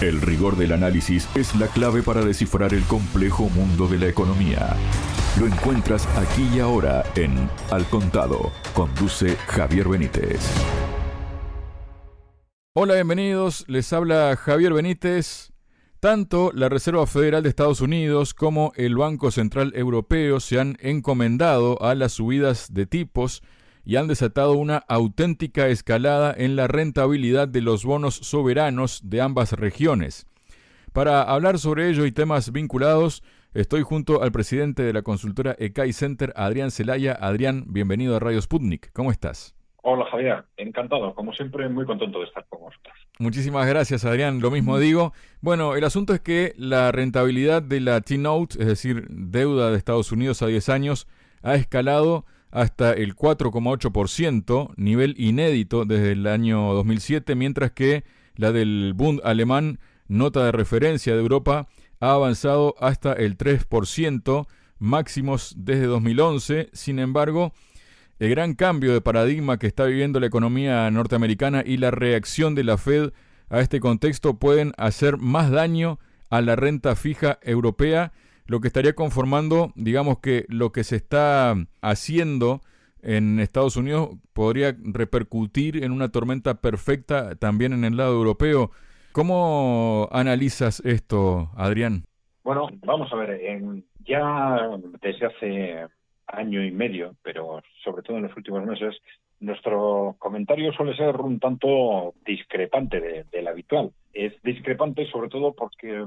El rigor del análisis es la clave para descifrar el complejo mundo de la economía. Lo encuentras aquí y ahora en Al Contado. Conduce Javier Benítez. Hola, bienvenidos. Les habla Javier Benítez. Tanto la Reserva Federal de Estados Unidos como el Banco Central Europeo se han encomendado a las subidas de tipos y han desatado una auténtica escalada en la rentabilidad de los bonos soberanos de ambas regiones. Para hablar sobre ello y temas vinculados, estoy junto al presidente de la consultora ECAI Center, Adrián Celaya. Adrián, bienvenido a Radio Sputnik. ¿Cómo estás? Hola Javier, encantado, como siempre muy contento de estar con vosotros. Muchísimas gracias, Adrián, lo mismo digo. Bueno, el asunto es que la rentabilidad de la T-Note, es decir, deuda de Estados Unidos a 10 años, ha escalado hasta el 4,8%, nivel inédito desde el año 2007, mientras que la del Bund alemán, nota de referencia de Europa, ha avanzado hasta el 3%, máximos desde 2011. Sin embargo, el gran cambio de paradigma que está viviendo la economía norteamericana y la reacción de la Fed a este contexto pueden hacer más daño a la renta fija europea, lo que estaría conformando, digamos que lo que se está haciendo en Estados Unidos podría repercutir en una tormenta perfecta también en el lado europeo. ¿Cómo analizas esto, Adrián? Bueno, vamos a ver, ya desde hace año y medio, pero sobre todo en los últimos meses, nuestro comentario suele ser un tanto discrepante del habitual. Es discrepante sobre todo porque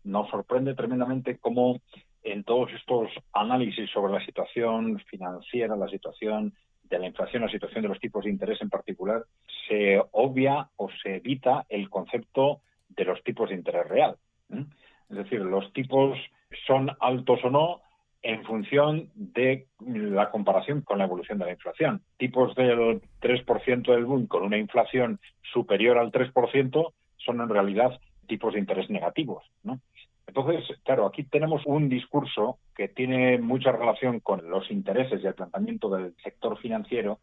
nos sorprende tremendamente cómo en todos estos análisis sobre la situación financiera, la situación de la inflación, la situación de los tipos de interés en particular, se obvia o se evita el concepto de los tipos de interés real. Es decir, los tipos son altos o no en función de la comparación con la evolución de la inflación. Tipos del 3% del Bund con una inflación superior al 3% son en realidad tipos de interés negativos, ¿no? Entonces, claro, aquí tenemos un discurso que tiene mucha relación con los intereses y el planteamiento del sector financiero,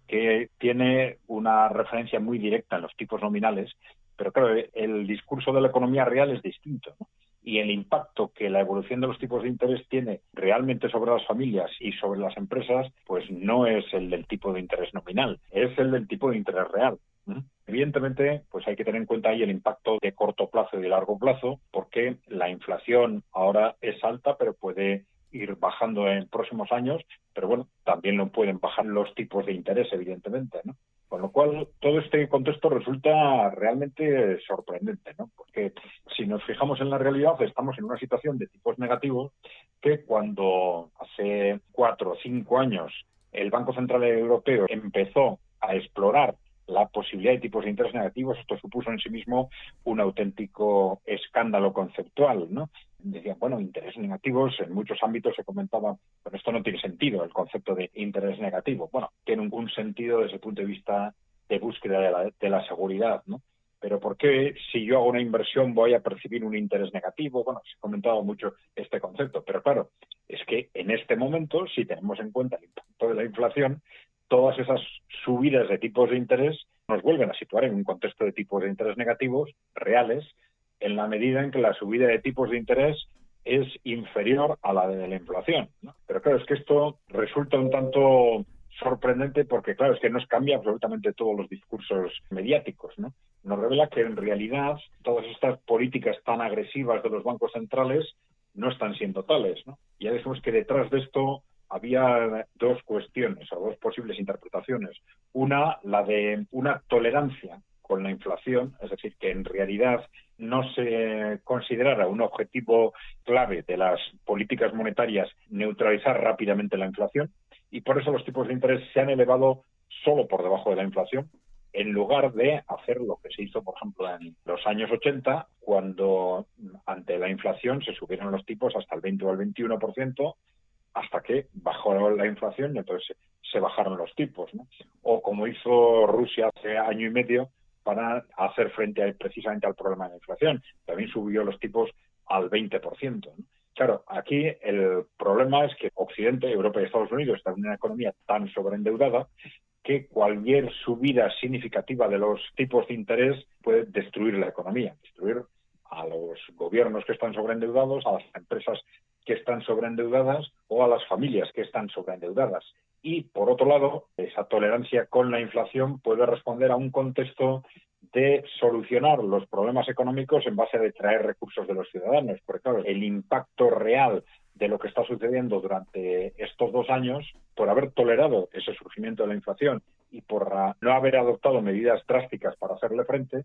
que tiene una referencia muy directa en los tipos nominales, pero claro, el discurso de la economía real es distinto, ¿no? Y el impacto que la evolución de los tipos de interés tiene realmente sobre las familias y sobre las empresas, pues no es el del tipo de interés nominal, es el del tipo de interés real. Evidentemente, pues hay que tener en cuenta ahí el impacto de corto plazo y de largo plazo, porque la inflación ahora es alta, pero puede ir bajando en próximos años, pero bueno, también lo pueden bajar los tipos de interés, evidentemente, ¿no? Con lo cual, todo este contexto resulta realmente sorprendente, ¿no? Porque si nos fijamos en la realidad, estamos en una situación de tipos negativos que cuando hace 4 o 5 años el Banco Central Europeo empezó a explorar la posibilidad de tipos de interés negativos, esto supuso en sí mismo un auténtico escándalo conceptual, ¿no? Decían, bueno, intereses negativos, en muchos ámbitos se comentaba, pero esto no tiene sentido, el concepto de interés negativo. Bueno, tiene un sentido desde el punto de vista de búsqueda de la seguridad, ¿no? Pero ¿por qué si yo hago una inversión voy a percibir un interés negativo? Bueno, se ha comentado mucho este concepto, pero claro, es que en este momento, si tenemos en cuenta el impacto de la inflación, todas esas subidas de tipos de interés nos vuelven a situar en un contexto de tipos de interés negativos reales, en la medida en que la subida de tipos de interés es inferior a la de la inflación, ¿no? Pero claro, es que esto resulta un tanto sorprendente porque, claro, es que nos cambia absolutamente todos los discursos mediáticos, ¿no? Nos revela que en realidad todas estas políticas tan agresivas de los bancos centrales no están siendo tales, ¿no? Ya decimos que detrás de esto había dos cuestiones o dos posibles interpretaciones. Una, la de una tolerancia con la inflación, es decir, que en realidad no se considerara un objetivo clave de las políticas monetarias neutralizar rápidamente la inflación, y por eso los tipos de interés se han elevado solo por debajo de la inflación, en lugar de hacer lo que se hizo, por ejemplo, en los años 80, cuando ante la inflación se subieron los tipos hasta el 20 o el 21%, hasta que bajó la inflación y entonces se bajaron los tipos, ¿no? O como hizo Rusia hace año y medio para hacer frente precisamente al problema de la inflación. También subió los tipos al 20%, ¿no? Claro, aquí el problema es que Occidente, Europa y Estados Unidos están en una economía tan sobreendeudada que cualquier subida significativa de los tipos de interés puede destruir la economía, destruir gobiernos que están sobreendeudados, a las empresas que están sobreendeudadas o a las familias que están sobreendeudadas. Y, por otro lado, esa tolerancia con la inflación puede responder a un contexto de solucionar los problemas económicos en base a traer recursos de los ciudadanos. Porque, claro, el impacto real de lo que está sucediendo durante estos 2 años, por haber tolerado ese surgimiento de la inflación y por no haber adoptado medidas drásticas para hacerle frente,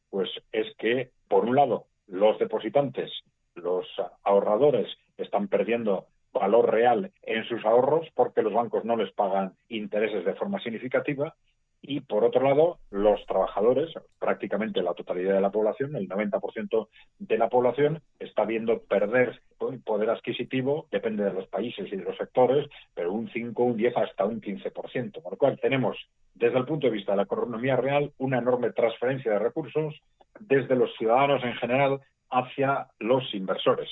pues es que, por un lado, los depositantes, los ahorradores, están perdiendo valor real en sus ahorros porque los bancos no les pagan intereses de forma significativa. Y, por otro lado, los trabajadores, prácticamente la totalidad de la población, el 90% de la población, está viendo perder poder adquisitivo, depende de los países y de los sectores, pero un 5, un 10, hasta un 15%. Por lo cual tenemos, desde el punto de vista de la economía real, una enorme transferencia de recursos desde los ciudadanos en general hacia los inversores,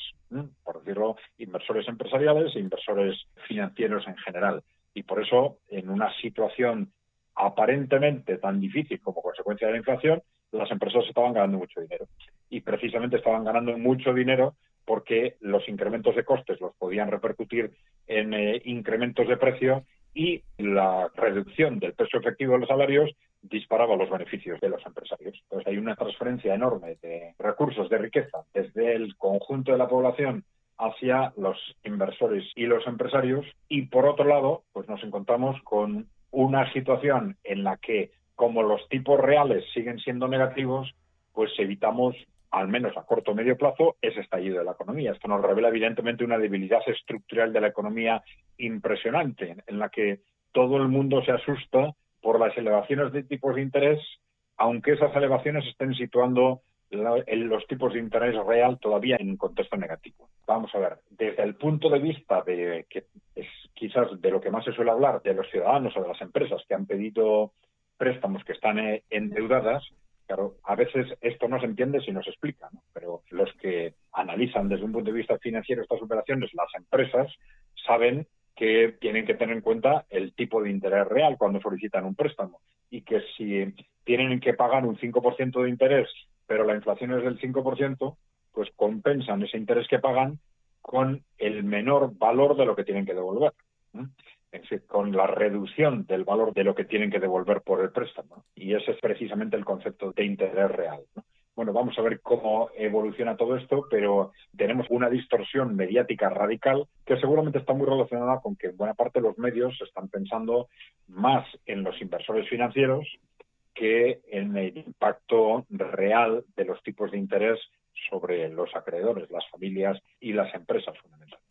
por decirlo, inversores empresariales e inversores financieros en general. Y por eso, en una situación aparentemente tan difícil como consecuencia de la inflación, las empresas estaban ganando mucho dinero. Y precisamente estaban ganando mucho dinero porque los incrementos de costes los podían repercutir en incrementos de precio, y la reducción del peso efectivo de los salarios disparaba los beneficios de los empresarios. Entonces hay una transferencia enorme de recursos, de riqueza, desde el conjunto de la población hacia los inversores y los empresarios. Y, por otro lado, pues nos encontramos con una situación en la que, como los tipos reales siguen siendo negativos, pues evitamos, al menos a corto o medio plazo, ese estallido de la economía. Esto nos revela evidentemente una debilidad estructural de la economía impresionante, en la que todo el mundo se asusta por las elevaciones de tipos de interés, aunque esas elevaciones estén situando los tipos de interés real todavía en un contexto negativo. Vamos a ver, desde el punto de vista de que es quizás de lo que más se suele hablar, de los ciudadanos o de las empresas que han pedido préstamos, que están endeudadas, claro, a veces esto no se entiende si no se explica, ¿no? Pero los que analizan desde un punto de vista financiero estas operaciones, las empresas, saben que tienen que tener en cuenta el tipo de interés real cuando solicitan un préstamo, y que si tienen que pagar un 5% de interés, pero la inflación es del 5%, pues compensan ese interés que pagan con el menor valor de lo que tienen que devolver, ¿no? Es decir, con la reducción del valor de lo que tienen que devolver por el préstamo, ¿no? Y ese es precisamente el concepto de interés real, ¿no? Bueno, vamos a ver cómo evoluciona todo esto, pero tenemos una distorsión mediática radical que seguramente está muy relacionada con que en buena parte de los medios están pensando más en los inversores financieros que en el impacto real de los tipos de interés sobre los acreedores, las familias y las empresas fundamentalmente.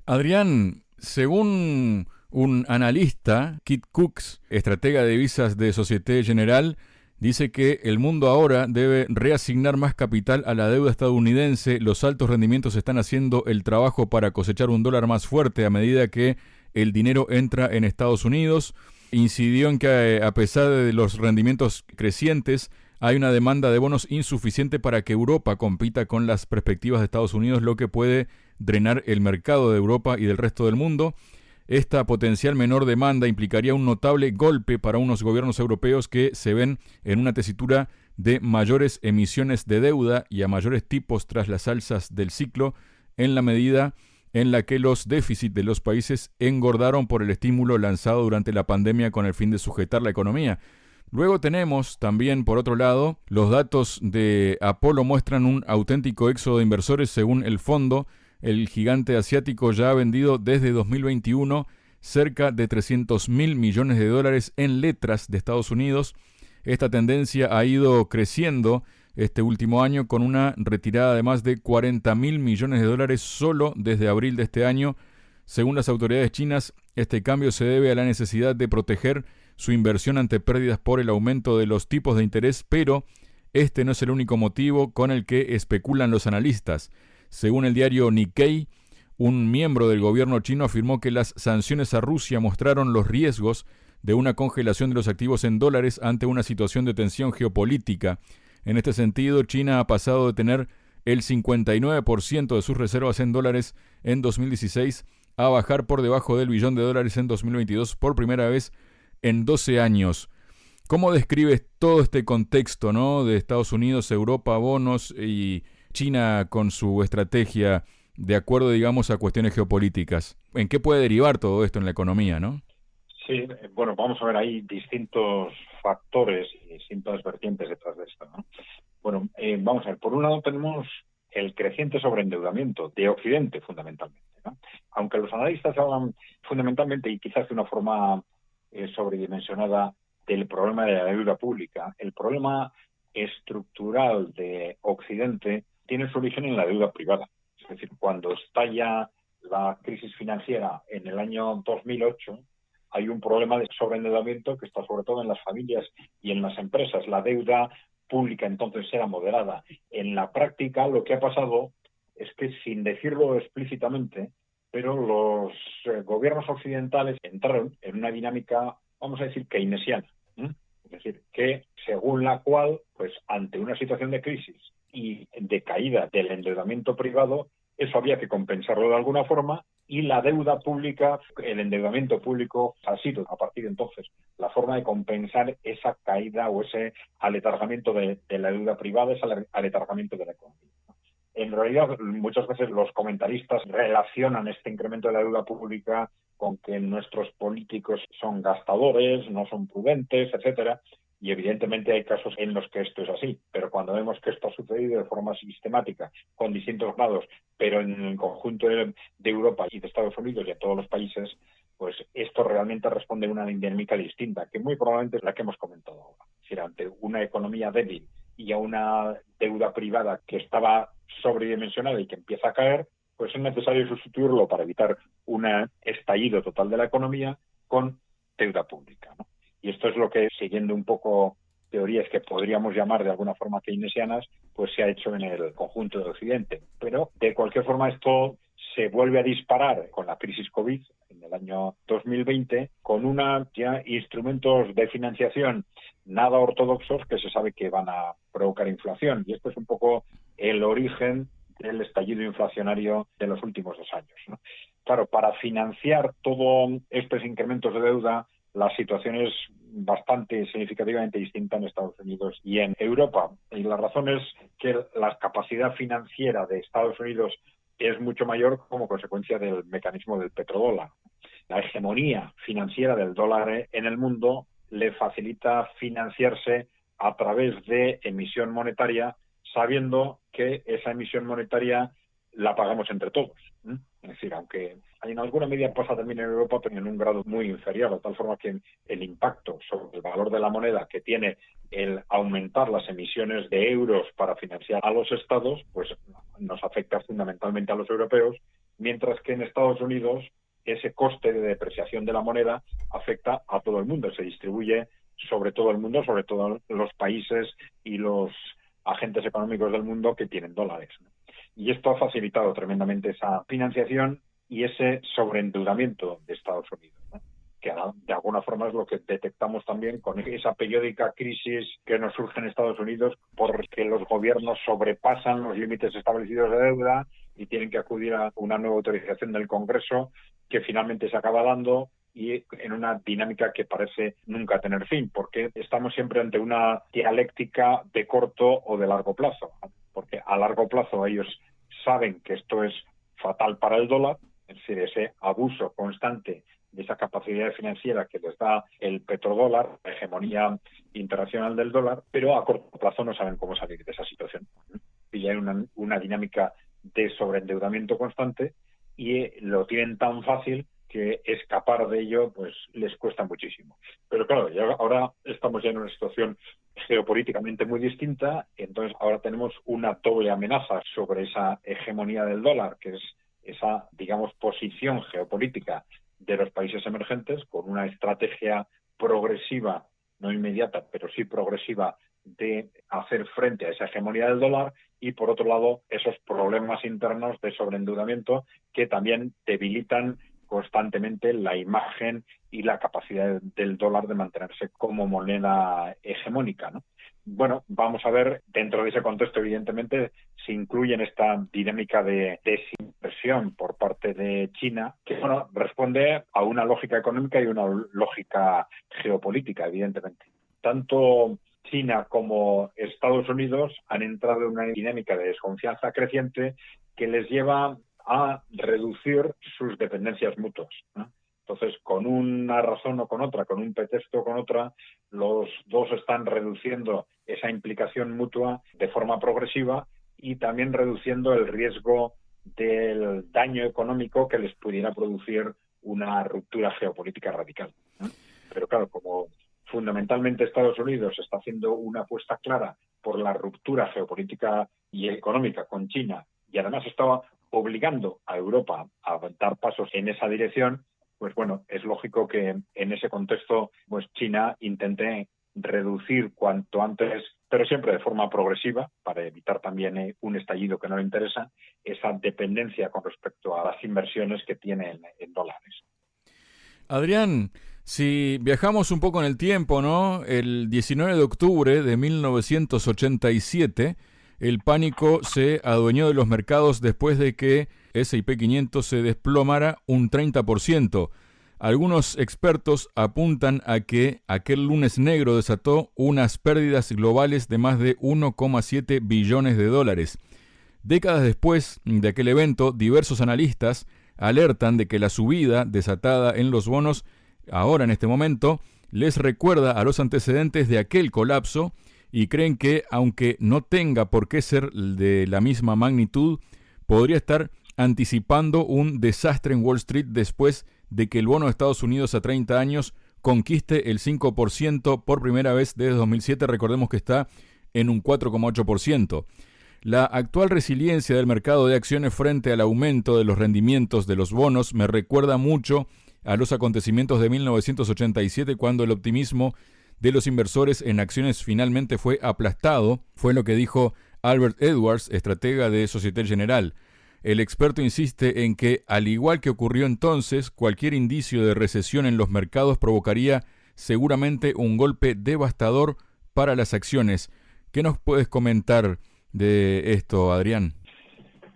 Adrián, según un analista, Kit Cooks, estratega de divisas de Société Générale, dice que el mundo ahora debe reasignar más capital a la deuda estadounidense. Los altos rendimientos están haciendo el trabajo para cosechar un dólar más fuerte a medida que el dinero entra en Estados Unidos. Incidió en que, a pesar de los rendimientos crecientes, hay una demanda de bonos insuficiente para que Europa compita con las perspectivas de Estados Unidos, lo que puede drenar el mercado de Europa y del resto del mundo. Esta potencial menor demanda implicaría un notable golpe para unos gobiernos europeos que se ven en una tesitura de mayores emisiones de deuda y a mayores tipos tras las alzas del ciclo, en la medida en la que los déficits de los países engordaron por el estímulo lanzado durante la pandemia con el fin de sujetar la economía. Luego tenemos también, por otro lado, los datos de Apolo muestran un auténtico éxodo de inversores. Según el fondo, el gigante asiático ya ha vendido desde 2021 cerca de $300.000 millones en letras de Estados Unidos. Esta tendencia ha ido creciendo este último año con una retirada de más de $40.000 millones solo desde abril de este año. Según las autoridades chinas, este cambio se debe a la necesidad de proteger su inversión ante pérdidas por el aumento de los tipos de interés, pero este no es el único motivo con el que especulan los analistas. Según el diario Nikkei, un miembro del gobierno chino afirmó que las sanciones a Rusia mostraron los riesgos de una congelación de los activos en dólares ante una situación de tensión geopolítica. En este sentido, China ha pasado de tener el 59% de sus reservas en dólares en 2016 a bajar por debajo del $1 billón en 2022 por primera vez en 12 años. ¿Cómo describes todo este contexto, ¿no?, de Estados Unidos, Europa, bonos y China con su estrategia de acuerdo, digamos, a cuestiones geopolíticas? ¿En qué puede derivar todo esto en la economía, no? Sí, bueno, vamos a ver, hay distintos factores y distintas vertientes detrás de esto, ¿no? Bueno, vamos a ver, por un lado tenemos el creciente sobreendeudamiento de Occidente, fundamentalmente, ¿no? Aunque los analistas hablan fundamentalmente y quizás de una forma sobredimensionada del problema de la deuda pública, el problema estructural de Occidente tiene su origen en la deuda privada. Es decir, cuando estalla la crisis financiera en el año 2008, hay un problema de sobreendeudamiento que está sobre todo en las familias y en las empresas. La deuda pública entonces era moderada. En la práctica lo que ha pasado es que, sin decirlo explícitamente, pero los gobiernos occidentales entraron en una dinámica, vamos a decir, keynesiana. Es decir, que según la cual, pues ante una situación de crisis y de caída del endeudamiento privado, eso había que compensarlo de alguna forma, y la deuda pública, el endeudamiento público ha sido a partir de entonces la forma de compensar esa caída o ese aletargamiento de la deuda privada, ese aletargamiento de la economía. En realidad, muchas veces los comentaristas relacionan este incremento de la deuda pública con que nuestros políticos son gastadores, no son prudentes, etcétera. Y evidentemente hay casos en los que esto es así, pero cuando vemos que esto ha sucedido de forma sistemática, con distintos grados, pero en el conjunto de Europa y de Estados Unidos y en todos los países, pues esto realmente responde a una dinámica distinta, que muy probablemente es la que hemos comentado ahora. Es decir, ante una economía débil y a una deuda privada que estaba sobredimensionada y que empieza a caer, pues es necesario sustituirlo para evitar un estallido total de la economía con deuda pública, ¿no? Y esto es lo que, siguiendo un poco teorías que podríamos llamar de alguna forma keynesianas, pues se ha hecho en el conjunto de Occidente. Pero, de cualquier forma, esto se vuelve a disparar con la crisis COVID en el año 2020, con ya instrumentos de financiación nada ortodoxos que se sabe que van a provocar inflación. Y esto es un poco el origen del estallido inflacionario de los últimos 2 años, ¿no? Claro, para financiar todos estos incrementos de deuda, la situación es bastante significativamente distinta en Estados Unidos y en Europa. Y la razón es que la capacidad financiera de Estados Unidos es mucho mayor como consecuencia del mecanismo del petrodólar. La hegemonía financiera del dólar en el mundo le facilita financiarse a través de emisión monetaria, sabiendo que esa emisión monetaria la pagamos entre todos. Es decir, aunque en alguna medida pasa también en Europa, pero en un grado muy inferior, de tal forma que el impacto sobre el valor de la moneda que tiene el aumentar las emisiones de euros para financiar a los estados, pues nos afecta fundamentalmente a los europeos, mientras que en Estados Unidos ese coste de depreciación de la moneda afecta a todo el mundo, se distribuye sobre todo el mundo, sobre todo los países y los agentes económicos del mundo que tienen dólares, ¿no? Y esto ha facilitado tremendamente esa financiación y ese sobreendeudamiento de Estados Unidos, ¿no? Que de alguna forma es lo que detectamos también con esa periódica crisis que nos surge en Estados Unidos, porque los gobiernos sobrepasan los límites establecidos de deuda y tienen que acudir a una nueva autorización del Congreso, que finalmente se acaba dando, y en una dinámica que parece nunca tener fin, porque estamos siempre ante una dialéctica de corto o de largo plazo, porque a largo plazo ellos saben que esto es fatal para el dólar, es decir, ese abuso constante de esa capacidad financiera que les da el petrodólar, la hegemonía internacional del dólar, pero a corto plazo no saben cómo salir de esa situación. Y hay una dinámica de sobreendeudamiento constante y lo tienen tan fácil que escapar de ello pues les cuesta muchísimo. Pero claro, ahora estamos ya en una situación geopolíticamente muy distinta, entonces ahora tenemos una doble amenaza sobre esa hegemonía del dólar, que es esa, digamos, posición geopolítica de los países emergentes, con una estrategia progresiva, no inmediata, pero sí progresiva, de hacer frente a esa hegemonía del dólar, y por otro lado esos problemas internos de sobreendeudamiento que también debilitan constantemente la imagen y la capacidad del dólar de mantenerse como moneda hegemónica, ¿no? Bueno, vamos a ver, dentro de ese contexto, evidentemente, se incluye en esta dinámica de desinversión por parte de China, que bueno, responde a una lógica económica y una lógica geopolítica, evidentemente. Tanto China como Estados Unidos han entrado en una dinámica de desconfianza creciente que les lleva a reducir sus dependencias mutuas, ¿no? Entonces, con una razón o con otra, con un pretexto o con otra, los dos están reduciendo esa implicación mutua de forma progresiva y también reduciendo el riesgo del daño económico que les pudiera producir una ruptura geopolítica radical, ¿no? Pero claro, como fundamentalmente Estados Unidos está haciendo una apuesta clara por la ruptura geopolítica y económica con China y además estaba obligando a Europa a dar pasos en esa dirección, pues bueno, es lógico que en ese contexto pues China intente reducir cuanto antes, pero siempre de forma progresiva, para evitar también un estallido que no le interesa, esa dependencia con respecto a las inversiones que tiene en dólares. Adrián, si viajamos un poco en el tiempo, ¿no? El 19 de octubre de 1987, el pánico se adueñó de los mercados después de que S&P 500 se desplomara un 30%. Algunos expertos apuntan a que aquel lunes negro desató unas pérdidas globales de más de 1,7 billones de dólares. Décadas después de aquel evento, diversos analistas alertan de que la subida desatada en los bonos, ahora en este momento, les recuerda a los antecedentes de aquel colapso y creen que, aunque no tenga por qué ser de la misma magnitud, podría estar anticipando un desastre en Wall Street después de que el bono de Estados Unidos a 30 años conquiste el 5% por primera vez desde 2007. Recordemos que está en un 4,8%. La actual resiliencia del mercado de acciones frente al aumento de los rendimientos de los bonos me recuerda mucho a los acontecimientos de 1987, cuando el optimismo de los inversores en acciones finalmente fue aplastado, fue lo que dijo Albert Edwards, estratega de Société Générale. El experto insiste en que, al igual que ocurrió entonces, cualquier indicio de recesión en los mercados provocaría seguramente un golpe devastador para las acciones. ¿Qué nos puedes comentar de esto, Adrián?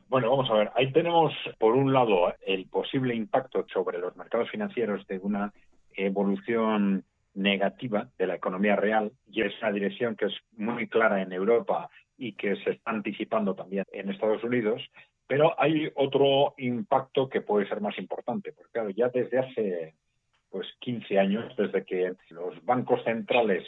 Bueno, vamos a ver. Ahí tenemos, por un lado, el posible impacto sobre los mercados financieros de una evolución negativa de la economía real, y es una dirección que es muy clara en Europa y que se está anticipando también en Estados Unidos. Pero hay otro impacto que puede ser más importante, porque claro, ya desde hace 15 años, desde que los bancos centrales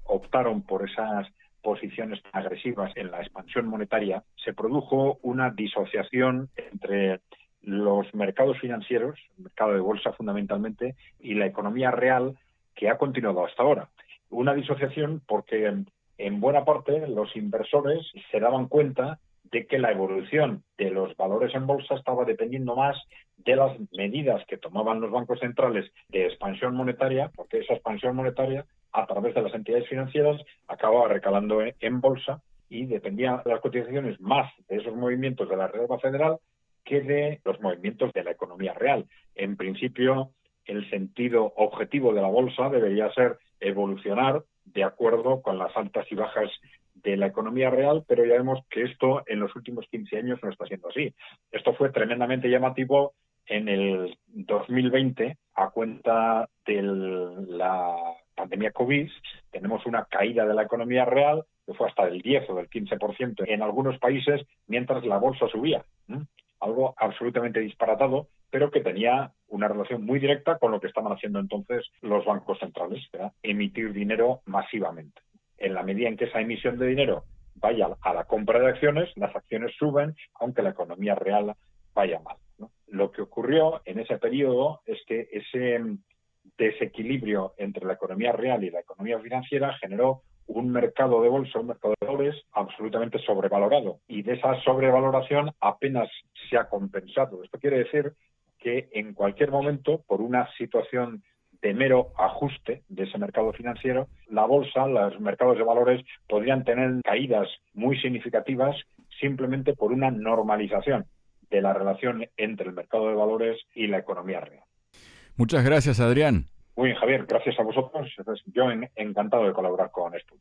optaron por esas posiciones agresivas en la expansión monetaria, se produjo una disociación entre los mercados financieros, el mercado de bolsa fundamentalmente, y la economía real, que ha continuado hasta ahora. Una disociación porque en buena parte los inversores se daban cuenta de que la evolución de los valores en bolsa estaba dependiendo más de las medidas que tomaban los bancos centrales de expansión monetaria, porque esa expansión monetaria, a través de las entidades financieras, acababa recalando en bolsa y dependía de las cotizaciones más de esos movimientos de la Reserva Federal que de los movimientos de la economía real. En principio, el sentido objetivo de la bolsa debería ser evolucionar de acuerdo con las altas y bajas de la economía real, pero ya vemos que esto en los últimos 15 años no está siendo así. Esto fue tremendamente llamativo en el 2020, a cuenta de la pandemia COVID. Tenemos una caída de la economía real que fue hasta del 10 o del 15% en algunos países, mientras la bolsa subía. Algo absolutamente disparatado, pero que tenía una relación muy directa con lo que estaban haciendo entonces los bancos centrales, ¿verdad? Emitir dinero masivamente. En la medida en que esa emisión de dinero vaya a la compra de acciones, las acciones suben, aunque la economía real vaya mal, ¿no? Lo que ocurrió en ese periodo es que ese desequilibrio entre la economía real y la economía financiera generó un mercado de bolsa, un mercado de valores absolutamente sobrevalorado. Y de esa sobrevaloración apenas se ha compensado. Esto quiere decir que en cualquier momento, por una situación de mero ajuste de ese mercado financiero, la bolsa, los mercados de valores podrían tener caídas muy significativas simplemente por una normalización de la relación entre el mercado de valores y la economía real. Muchas gracias, Adrián. Muy bien, Javier, gracias a vosotros. Yo encantado de colaborar con esto.